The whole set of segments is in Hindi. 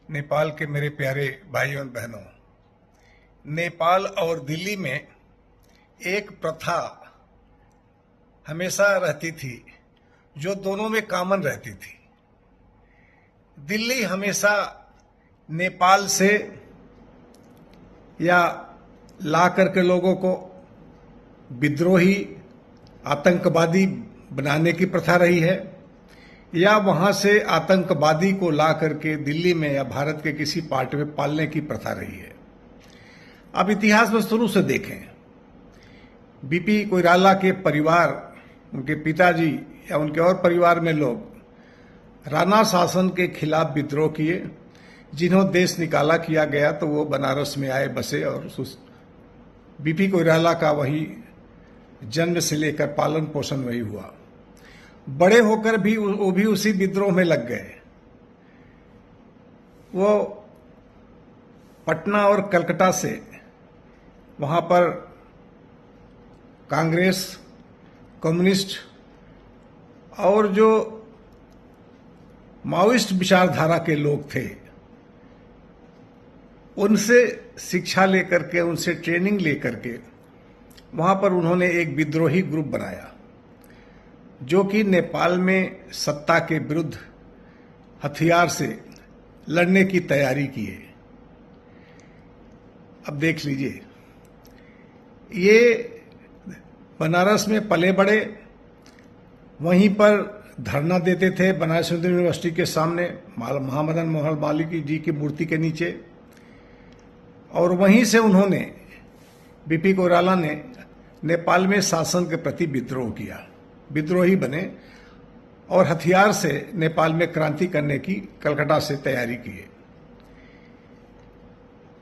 नेपाल के मेरे प्यारे भाइयों और बहनों, नेपाल और दिल्ली में एक प्रथा हमेशा रहती थी जो दोनों में कॉमन रहती थी। दिल्ली हमेशा नेपाल से या ला करके लोगों को विद्रोही आतंकवादी बनाने की प्रथा रही है, या वहां से आतंकवादी को ला करके दिल्ली में या भारत के किसी पार्ट में पालने की प्रथा रही है। अब इतिहास में शुरू से देखें, बीपी कोइराला के परिवार, उनके पिताजी या उनके और परिवार में लोग राणा शासन के खिलाफ विद्रोह किए। जिन्हों देश निकाला किया गया तो वो बनारस में आए, बसे, और बीपी कोइराला का वही जन्म से लेकर पालन पोषण वही हुआ। बड़े होकर भी वो भी उसी विद्रोह में लग गए। वो पटना और कलकत्ता से वहां पर कांग्रेस, कम्युनिस्ट और जो माओइस्ट विचारधारा के लोग थे, उनसे शिक्षा लेकर के, उनसे ट्रेनिंग लेकर के वहां पर उन्होंने एक विद्रोही ग्रुप बनाया जो कि नेपाल में सत्ता के विरुद्ध हथियार से लड़ने की तैयारी किए। अब देख लीजिए, ये बनारस में पले बड़े, वहीं पर धरना देते थे बनारस हिंदू यूनिवर्सिटी के सामने महामदन मोहन मालवीय जी की मूर्ति के नीचे, और वहीं से उन्होंने, बीपी कोइराला ने नेपाल में शासन के प्रति विद्रोह किया, विद्रोही बने और हथियार से नेपाल में क्रांति करने की कलकत्ता से तैयारी की।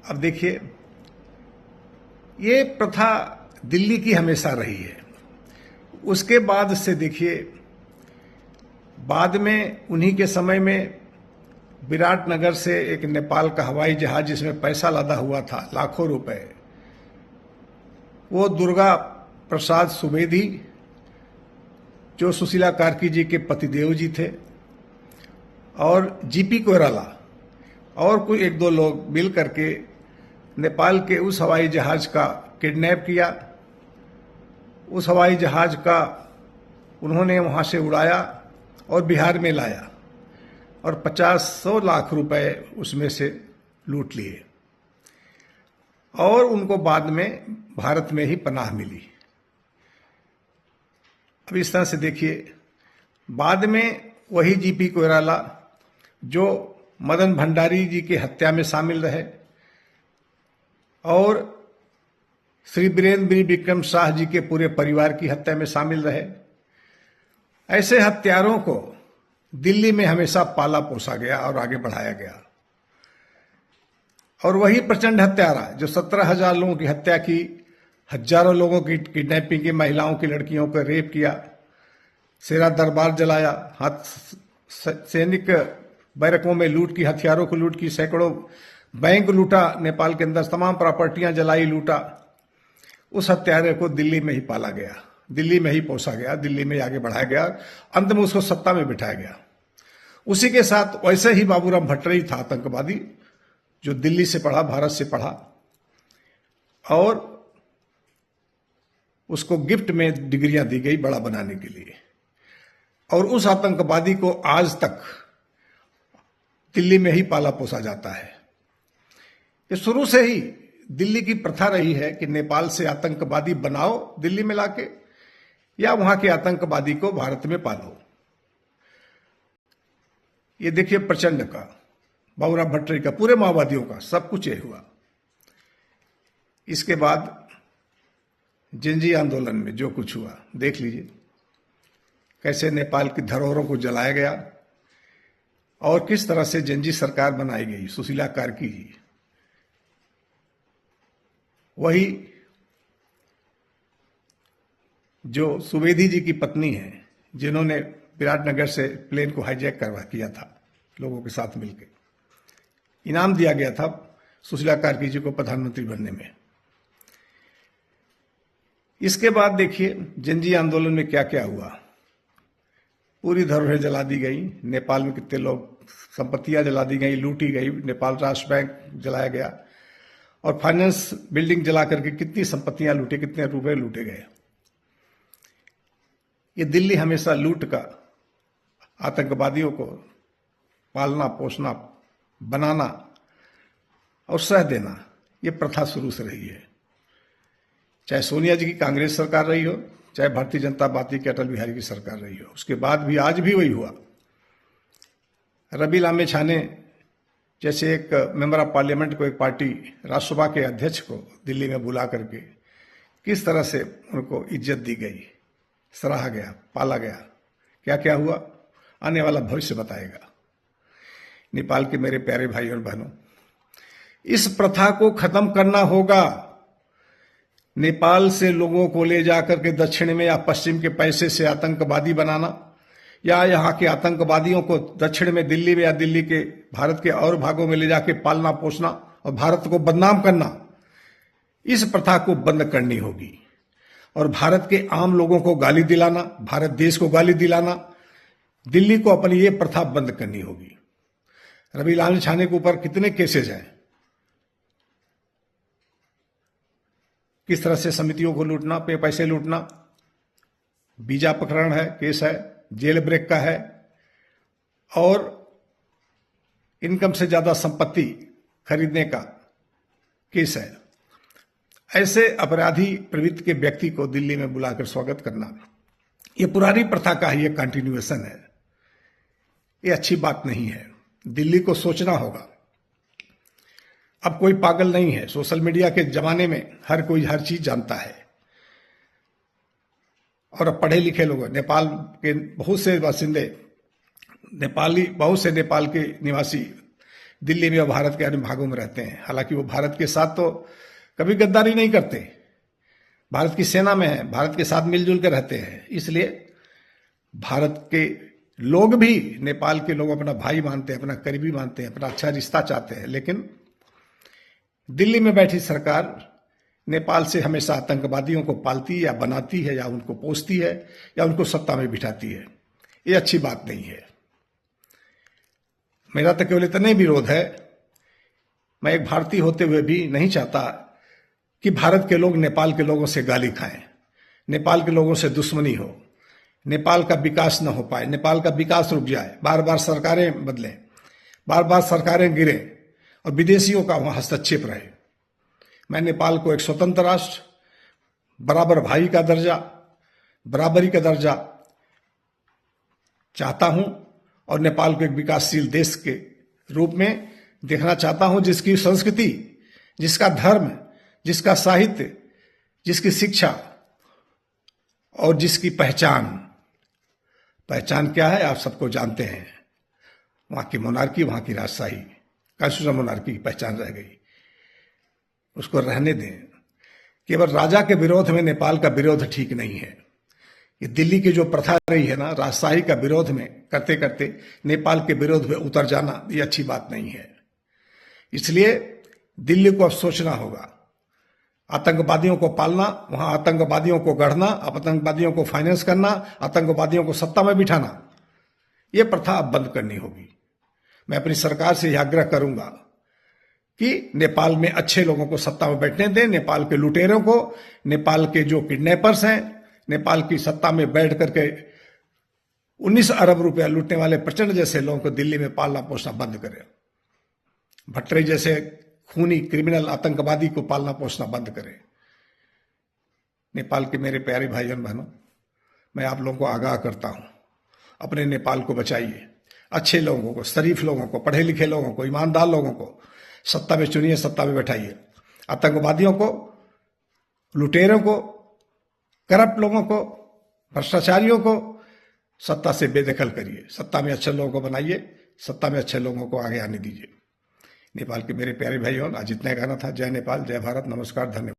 अब देखिए, ये प्रथा दिल्ली की हमेशा रही है। उसके बाद से देखिए, बाद में उन्हीं के समय में विराटनगर से एक नेपाल का हवाई जहाज जिसमें पैसा लदा हुआ था, लाखों रुपए, वो दुर्गा प्रसाद सुवेदी जो सुशीला कार्की जी के पतिदेव जी थे, और जीपी कोइराला और कोई एक दो लोग मिल करके नेपाल के उस हवाई जहाज का किडनैप किया। उस हवाई जहाज का उन्होंने वहां से उड़ाया और बिहार में लाया, और 50-100 लाख रुपए उसमें से लूट लिए, और उनको बाद में भारत में ही पनाह मिली। अब इस तरह से देखिए, बाद में वही जीपी कोइराला जो मदन भंडारी जी की हत्या में शामिल रहे और श्री वीरेंद्र विक्रम शाह जी के पूरे परिवार की हत्या में शामिल रहे, ऐसे हत्यारों को दिल्ली में हमेशा पाला पोसा गया और आगे बढ़ाया गया। और वही प्रचंड हत्यारा जो 17,000 लोगों की हत्या की, हजारों लोगों की किडनैपिंग की, महिलाओं की, लड़कियों को रेप किया, शेरा दरबार जलाया, सैनिक बैरकों में लूट की, हथियारों को लूट की, सैकड़ों बैंक लूटा, नेपाल के अंदर तमाम प्रॉपर्टियां जलाई, लूटा। उस हत्यारे को दिल्ली में ही पाला गया, दिल्ली में ही पोसा गया, दिल्ली में आगे बढ़ाया गया, अंत में उसको सत्ता में बिठाया गया। उसी के साथ वैसे ही बाबूराम भट्टराई था आतंकवादी, जो दिल्ली से पढ़ा, भारत से पढ़ा, और उसको गिफ्ट में डिग्रियां दी गई बड़ा बनाने के लिए। और उस आतंकवादी को आज तक दिल्ली में ही पाला पोसा जाता है। ये शुरू से ही दिल्ली की प्रथा रही है कि नेपाल से आतंकवादी बनाओ दिल्ली में लाके, या वहां के आतंकवादी को भारत में पालो। ये देखिए, प्रचंड का, बाबूराम भट्टराई का, पूरे माओवादियों का, सब कुछ ये हुआ। इसके बाद जिंजी आंदोलन में जो कुछ हुआ देख लीजिए, कैसे नेपाल की धरोहरों को जलाया गया और किस तरह से जिंजी सरकार बनाई गई, सुशीला कार्की जी, वही जो सुवेदी जी की पत्नी है, जिन्होंने विराटनगर से प्लेन को हाईजैक करवा किया था लोगों के साथ मिलकर। इनाम दिया गया था सुशीला कार्की जी को प्रधानमंत्री बनने में। इसके बाद देखिए, जिंजी आंदोलन में क्या क्या हुआ। पूरी धरोहरें जला दी गई, नेपाल में कितने लोग संपत्तियां जला दी गई, लूटी गई, नेपाल राष्ट्र बैंक जलाया गया और फाइनेंस बिल्डिंग जला करके कितनी संपत्तियां लूटी, कितने रुपए लूटे गए। ये दिल्ली हमेशा लूट का, आतंकवादियों को पालना पोसना, बनाना और सह देना, ये प्रथा शुरू से रही है। चाहे सोनिया जी की कांग्रेस सरकार रही हो, चाहे भारतीय जनता पार्टी की अटल बिहारी की सरकार रही हो, उसके बाद भी आज भी वही हुआ। रवि लामे छाने जैसे एक मेंबर ऑफ पार्लियामेंट को एक पार्टी राज्यसभा के अध्यक्ष को दिल्ली में बुला करके किस तरह से उनको इज्जत दी गई, सराहा गया, पाला गया, क्या क्या हुआ आने वाला भविष्य बताएगा। नेपाल के मेरे प्यारे भाइयों और बहनों, इस प्रथा को खत्म करना होगा। नेपाल से लोगों को ले जाकर के दक्षिण में या पश्चिम के पैसे से आतंकवादी बनाना, या यहाँ के आतंकवादियों को दक्षिण में दिल्ली में या दिल्ली के भारत के और भागों में ले जाके पालना पोसना और भारत को बदनाम करना, इस प्रथा को बंद करनी होगी। और भारत के आम लोगों को गाली दिलाना, भारत देश को गाली दिलाना, दिल्ली को अपनी ये प्रथा बंद करनी होगी। रवि लामे छाने के ऊपर कितने केसेज हैं, किस तरह से समितियों को लूटना, पैसे लूटना, वीजा प्रकरण है, केस है, जेल ब्रेक का है और इनकम से ज्यादा संपत्ति खरीदने का केस है। ऐसे अपराधी प्रवृत्ति के व्यक्ति को दिल्ली में बुलाकर स्वागत करना, यह पुरानी प्रथा का ही एक कंटिन्यूएशन है। ये अच्छी बात नहीं है। दिल्ली को सोचना होगा। अब कोई पागल नहीं है। सोशल मीडिया के जमाने में हर कोई हर चीज जानता है और अब पढ़े लिखे लोग, नेपाल के बहुत से बासिंदे, बहुत से नेपाल के निवासी दिल्ली में और भारत के अन्य भागों में रहते हैं। हालांकि वो भारत के साथ तो कभी गद्दारी नहीं करते, भारत की सेना में है, भारत के साथ मिलजुल कर रहते हैं। इसलिए भारत के लोग भी नेपाल के लोग अपना भाई मानते हैं, अपना करीबी मानते हैं, अपना अच्छा रिश्ता चाहते हैं। लेकिन दिल्ली में बैठी सरकार नेपाल से हमेशा आतंकवादियों को पालती या बनाती है या उनको पोसती है या उनको सत्ता में बिठाती है। ये अच्छी बात नहीं है। मेरा तो केवल इतना ही विरोध है, मैं एक भारतीय होते हुए भी नहीं चाहता कि भारत के लोग नेपाल के लोगों से गाली खाएं, नेपाल के लोगों से दुश्मनी हो, नेपाल का विकास न हो पाए, नेपाल का विकास रुक जाए, बार बार सरकारें बदलें, बार बार सरकारें गिरें और विदेशियों का वहां हस्तक्षेप रहे। मैं नेपाल को एक स्वतंत्र राष्ट्र, बराबर भाई का दर्जा, बराबरी का दर्जा चाहता हूं और नेपाल को एक विकासशील देश के रूप में देखना चाहता हूं, जिसकी संस्कृति, जिसका धर्म, जिसका साहित्य, जिसकी शिक्षा और जिसकी पहचान क्या है आप सबको जानते हैं। वहां की मोनार्की, वहां की राजशाही, कॉन्स्टिट्यूशनल मोनार्की की पहचान रह गई, उसको रहने दें। केवल राजा के विरोध में नेपाल का विरोध ठीक नहीं है। ये दिल्ली की जो प्रथा रही है ना, राजशाही का विरोध में करते करते नेपाल के विरोध में उतर जाना, ये अच्छी बात नहीं है। इसलिए दिल्ली को अब सोचना होगा। आतंकवादियों को पालना, वहां आतंकवादियों को गढ़ना, आतंकवादियों को फाइनेंस करना, आतंकवादियों को सत्ता में बिठाना, यह प्रथा अब बंद करनी होगी। मैं अपनी सरकार से यह आग्रह करूंगा कि नेपाल में अच्छे लोगों को सत्ता में बैठने दें। नेपाल के लुटेरों को, नेपाल के जो किडनैपर्स हैं, नेपाल की सत्ता में बैठ करके 19 अरब रुपया लूटने वाले प्रचंड जैसे लोगों को दिल्ली में पालना पोसना बंद करें। भट्टराई जैसे खूनी क्रिमिनल आतंकवादी को पालना पोसना बंद करें। नेपाल के मेरे प्यारे भाइयों बहनों, मैं आप लोगों को आगाह करता हूं, अपने नेपाल को बचाइए। अच्छे लोगों को, शरीफ लोगों को, पढ़े लिखे लोगों को, ईमानदार लोगों को सत्ता में चुनिए, सत्ता में बैठाइए। आतंकवादियों को, लुटेरों को, करप्ट लोगों को, भ्रष्टाचारियों को सत्ता से बेदखल करिए। सत्ता में अच्छे लोगों को बनाइए, सत्ता में अच्छे लोगों को आगे आने दीजिए। नेपाल के मेरे प्यारे भाइयों, आज इतना कहना था। जय नेपाल, जय भारत, नमस्कार, धन्यवाद।